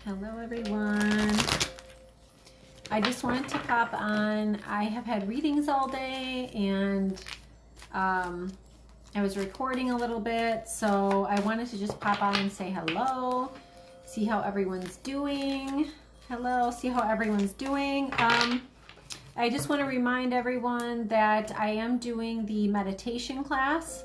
Hello everyone. I just wanted to pop on. I have had readings all day and I was recording a little bit, so I wanted to just pop on and say hello, see how everyone's doing. Hello, see how everyone's doing. I just want to remind everyone that I am doing the meditation class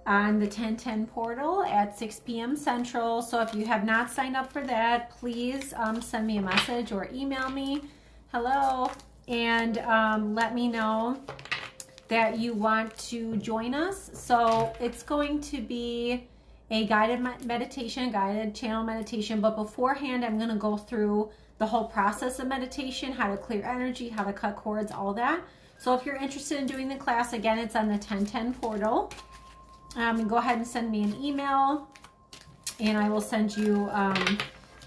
on the 1010 portal at 6 p.m. Central. So if you have not signed up for that, please send me a message or email me, hello, and let me know that you want to join us. So it's going to be a guided meditation, guided channel meditation, but beforehand I'm going to go through the whole process of meditation, how to clear energy, how to cut cords, all that. So if you're interested in doing the class, again, it's on the 1010 portal. Go ahead and send me an email and I will send you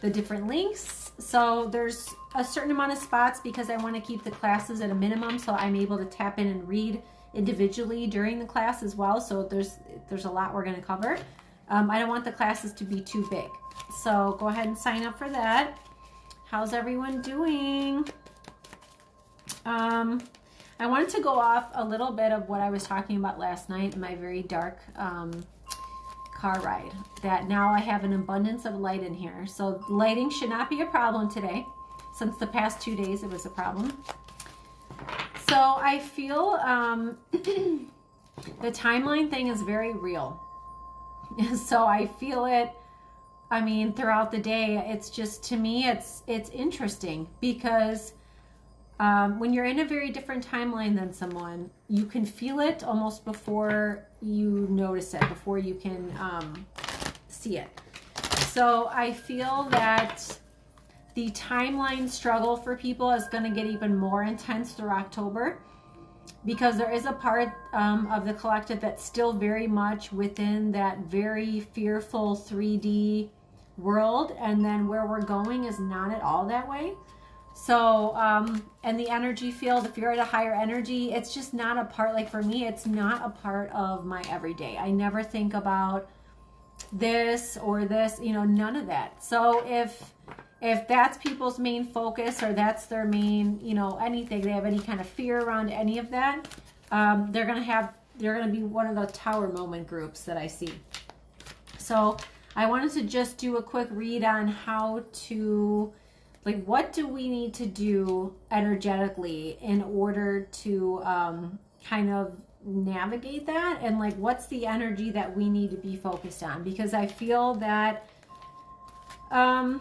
the different links. So there's a certain amount of spots because I want to keep the classes at a minimum, so I'm able to tap in and read individually during the class as well. So there's a lot we're going to cover. I don't want the classes to be too big. So go ahead and sign up for that. How's everyone doing? I wanted to go off a little bit of what I was talking about last night in my very dark car ride, that now I have an abundance of light in here. So lighting should not be a problem today. Since the past 2 days it was a problem. So I feel the timeline thing is very real. So I feel it, I mean, throughout the day. It's just, to me, it's interesting because when you're in a very different timeline than someone, you can feel it almost before you notice it, before you can see it. So I feel that the timeline struggle for people is going to get even more intense through October, because there is a part of the collective that's still very much within that very fearful 3D world, and then where we're going is not at all that way. So, and the energy field, if you're at a higher energy, it's just not a part, like for me, it's not a part of my everyday. I never think about this or this, you know, none of that. So if that's people's main focus, or that's their main, you know, anything, they have any kind of fear around any of that, they're going to be one of the tower moment groups that I see. So I wanted to just do a quick read on how to, like, what do we need to do energetically in order to kind of navigate that, and like what's the energy that we need to be focused on, because I feel that a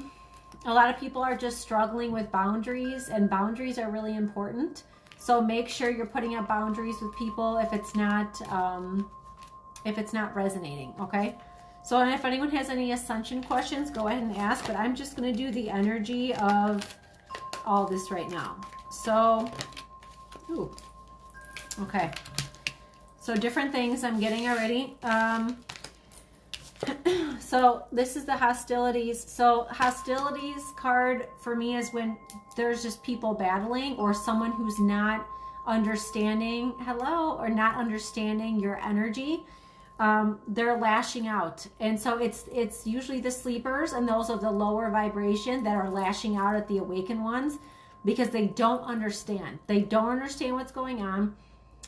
lot of people are just struggling with boundaries, and boundaries are really important. So make sure you're putting up boundaries with people if it's not resonating, okay? So if anyone has any Ascension questions, go ahead and ask, but I'm just going to do the energy of all this right now. So, ooh, okay. So different things I'm getting already. So this is the hostilities. So hostilities card for me is when there's just people battling, or someone who's not understanding, hello, or not understanding your energy. They're lashing out. And so it's usually the sleepers and those of the lower vibration that are lashing out at the awakened ones, because they don't understand. They don't understand what's going on.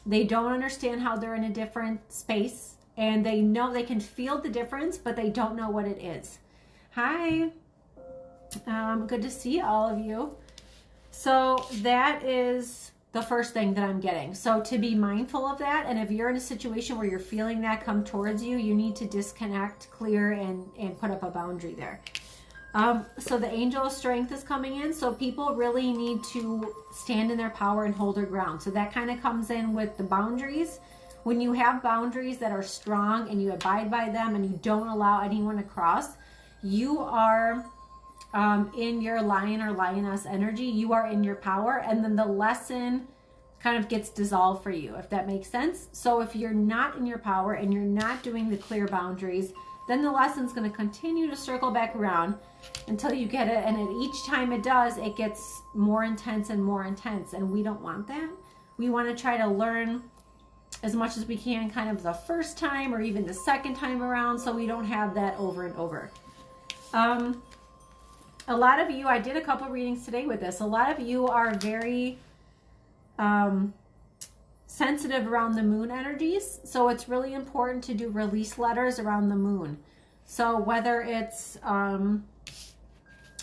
They don't understand how they're in a different space, and they know they can feel the difference, but they don't know what it is. Hi. Good to see all of you. So that is the first thing that I'm getting. So to be mindful of that, and if you're in a situation where you're feeling that come towards you, you need to disconnect, clear, and put up a boundary there. So the angel of strength is coming in. So people really need to stand in their power and hold their ground. So that kind of comes in with the boundaries. When you have boundaries that are strong and you abide by them and you don't allow anyone to cross, you are in your lion or lioness energy. You are in your power, and then the lesson kind of gets dissolved for you, if that makes sense. So if you're not in your power and you're not doing the clear boundaries, then the lesson's going to continue to circle back around until you get it. And at each time it does, it gets more intense and more intense. And we don't want that. We want to try to learn as much as we can kind of the first time or even the second time around, so we don't have that over and over. a lot of you, I did a couple readings today with this. A lot of you are very sensitive around the moon energies. So it's really important to do release letters around the moon. So whether it's a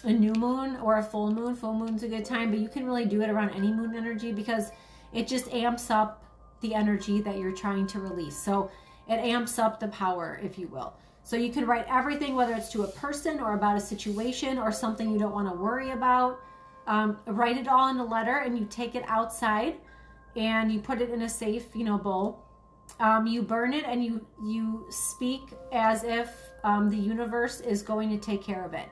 new moon or a full moon's a good time, but you can really do it around any moon energy because it just amps up the energy that you're trying to release. So it amps up the power, if you will. So you can write everything, whether it's to a person or about a situation or something you don't want to worry about. Write it all in a letter and you take it outside and you put it in a safe, bowl. You burn it and you speak as if the universe is going to take care of it.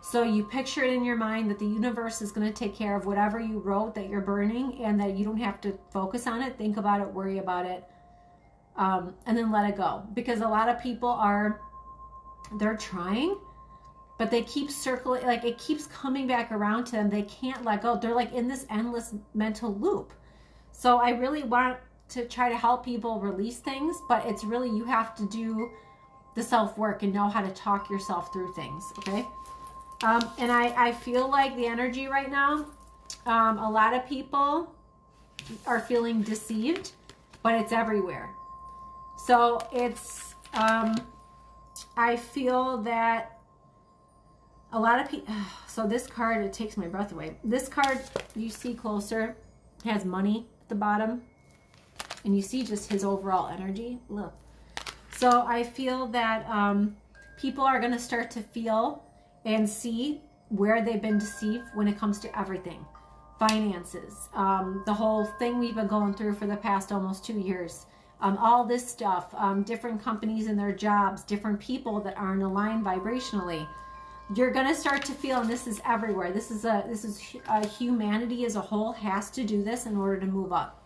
So you picture it in your mind that the universe is going to take care of whatever you wrote that you're burning and that you don't have to focus on it, think about it, worry about it, and then let it go. Because a lot of people they're trying, but they keep circling, like it keeps coming back around to them. They can't let go. They're like in this endless mental loop. So I really want to try to help people release things, but it's really, you have to do the self-work and know how to talk yourself through things, okay? And I feel like the energy right now, a lot of people are feeling deceived, but it's everywhere. So it's, I feel that a lot of people, so this card, it takes my breath away. This card, you see closer, has money at the bottom, and you see just his overall energy. Look. So I feel that people are going to start to feel and see where they've been deceived when it comes to everything. Finances, the whole thing we've been going through for the past almost 2 years. All this stuff, different companies and their jobs, different people that aren't aligned vibrationally. You're going to start to feel, and this is everywhere. This is humanity as a whole has to do this in order to move up.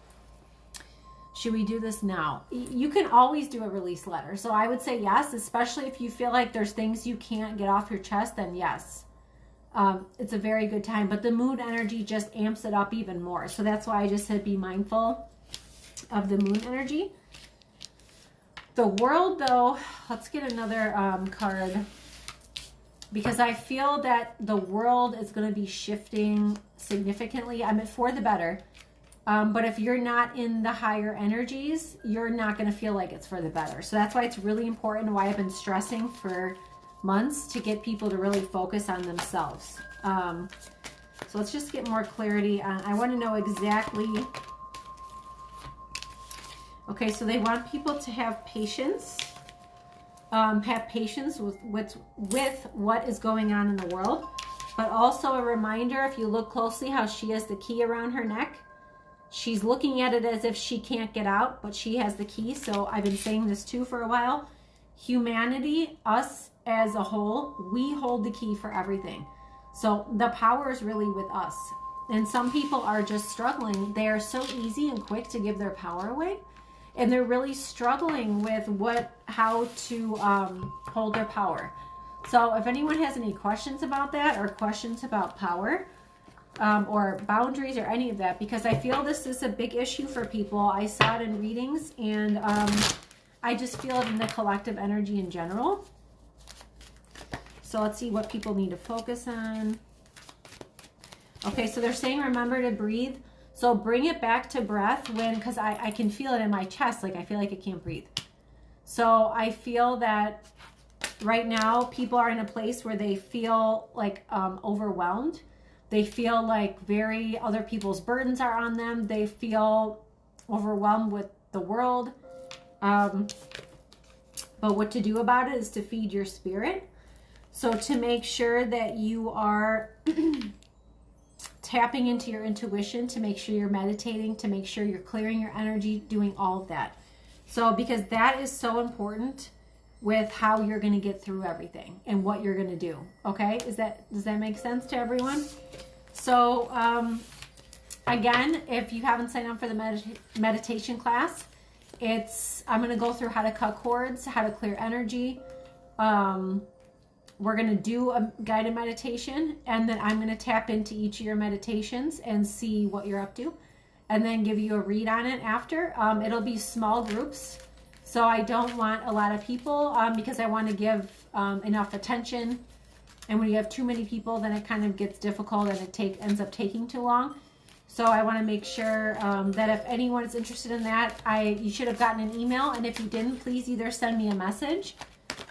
Should we do this now? You can always do a release letter. So I would say yes, especially if you feel like there's things you can't get off your chest, then yes. It's a very good time. But the moon energy just amps it up even more. So that's why I just said be mindful of the moon energy. The world, though, let's get another card. Because I feel that the world is going to be shifting significantly. I mean, for the better. But if you're not in the higher energies, you're not going to feel like it's for the better. So that's why it's really important, why I've been stressing for months to get people to really focus on themselves. So let's just get more clarity on, I want to know exactly. Okay, so they want people to have patience. Have patience with what is going on in the world. But also a reminder, if you look closely, how she has the key around her neck. She's looking at it as if she can't get out, but she has the key. So I've been saying this too for a while. Humanity, us as a whole, we hold the key for everything. So the power is really with us. And some people are just struggling. They are so easy and quick to give their power away. And they're really struggling with how to hold their power. So if anyone has any questions about that or questions about power, or boundaries or any of that, because I feel this is a big issue for people. I saw it in readings, and I just feel it in the collective energy in general. So let's see what people need to focus on. Okay, so they're saying remember to breathe. So bring it back to breath because I can feel it in my chest, like I feel like I can't breathe. So I feel that right now people are in a place where they feel like overwhelmed. They feel like other people's burdens are on them. They feel overwhelmed with the world. But what to do about it is to feed your spirit. So to make sure that you are tapping into your intuition, to make sure you're meditating, to make sure you're clearing your energy, doing all of that. So because that is so important with how you're going to get through everything and what you're going to do. Okay? Does that make sense to everyone? So, again, if you haven't signed up for the meditation class, I'm going to go through how to cut cords, how to clear energy. We're going to do a guided meditation, and then I'm going to tap into each of your meditations and see what you're up to, and then give you a read on it after. It'll be small groups. So I don't want a lot of people because I want to give enough attention And when you have too many people, then it kind of gets difficult and it ends up taking too long. So I want to make sure that if anyone is interested in that, you should have gotten an email. And if you didn't, please either send me a message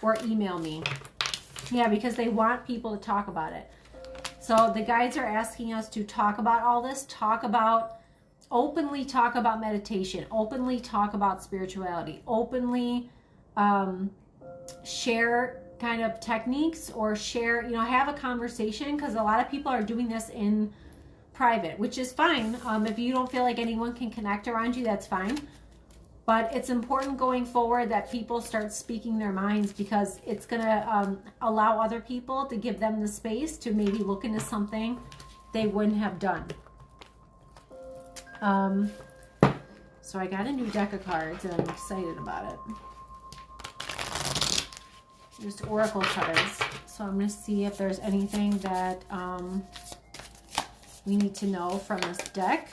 or email me. Yeah, because they want people to talk about it. So the guides are asking us to talk about all this, openly talk about meditation, openly talk about spirituality, openly share kind of techniques, or share, have a conversation, because a lot of people are doing this in private, which is fine. If you don't feel like anyone can connect around you, that's fine. But it's important going forward that people start speaking their minds, because it's going to allow other people to give them the space to maybe look into something they wouldn't have done. So I got a new deck of cards and I'm excited about it. Just oracle cards. So I'm going to see if there's anything that we need to know from this deck.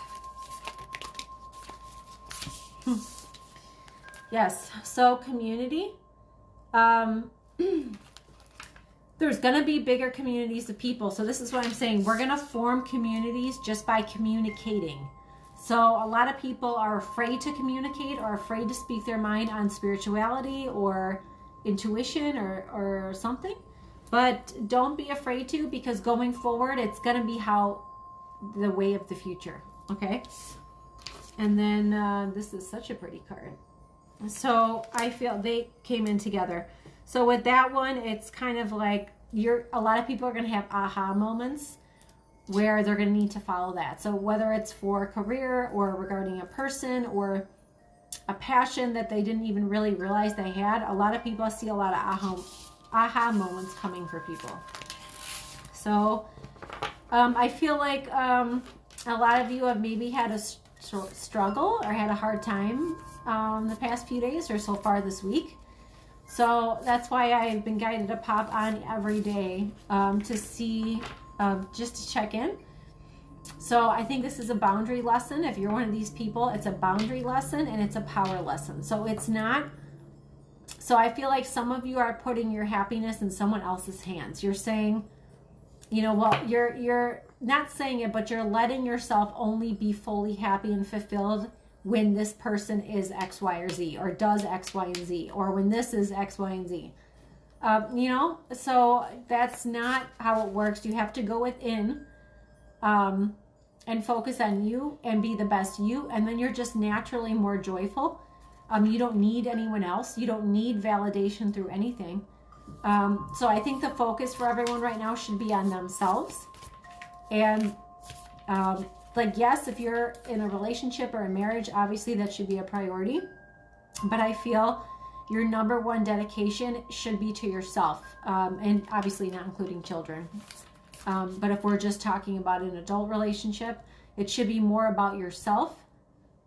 Yes, so community. There's going to be bigger communities of people. So this is what I'm saying. We're going to form communities just by communicating. So a lot of people are afraid to communicate, or afraid to speak their mind on spirituality or intuition or something. But don't be afraid to, because going forward, it's going to be the way of the future. Okay? And then this is such a pretty card. So I feel they came in together. So with that one, it's kind of like a lot of people are going to have aha moments where they're going to need to follow that. So whether it's for a career or regarding a person or a passion that they didn't even really realize they had, a lot of people see a lot of aha moments coming for people. So I feel like a lot of you have maybe had a struggle or had a hard time the past few days or so far this week. So that's why I've been guided to pop on every day to see, just to check in. So I think this is a boundary lesson. If you're one of these people, it's a boundary lesson and it's a power lesson. So it's not, so I feel like some of you are putting your happiness in someone else's hands. You're saying, well, you're not saying it, but you're letting yourself only be fully happy and fulfilled when this person is X, Y, or Z, or does X, Y, and Z, or when this is X, Y, and Z. So that's not how it works. You have to go within and focus on you and be the best you, and then you're just naturally more joyful. You don't need anyone else. You don't need validation through anything. So I think the focus for everyone right now should be on themselves. And yes, if you're in a relationship or a marriage, obviously that should be a priority. But I feel your number one dedication should be to yourself, and obviously not including children. But if we're just talking about an adult relationship, it should be more about yourself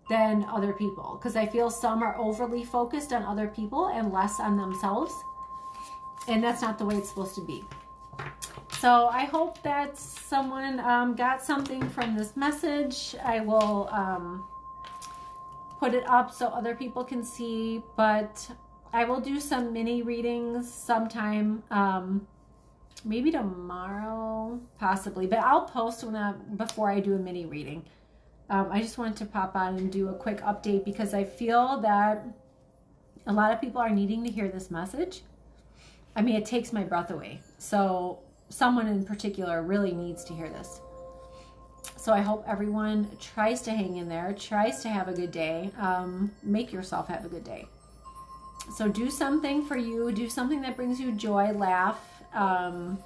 than other people. Because I feel some are overly focused on other people and less on themselves. And that's not the way it's supposed to be. So I hope that someone got something from this message. I will put it up so other people can see. But I will do some mini readings sometime. Maybe tomorrow, possibly. But I'll post before I do a mini reading. I just wanted to pop on and do a quick update because I feel that a lot of people are needing to hear this message. I mean, it takes my breath away. So someone in particular really needs to hear this. So I hope everyone tries to hang in there, tries to have a good day. Make yourself have a good day. So do something for you. Do something that brings you joy, laugh, have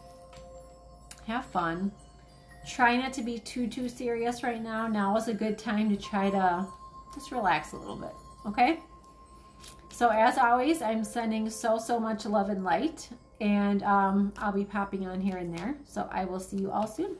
fun. Try not to be too serious right now. Now is a good time to try to just relax a little bit, okay? So as always, I'm sending so much love and light, and I'll be popping on here and there. So I will see you all soon.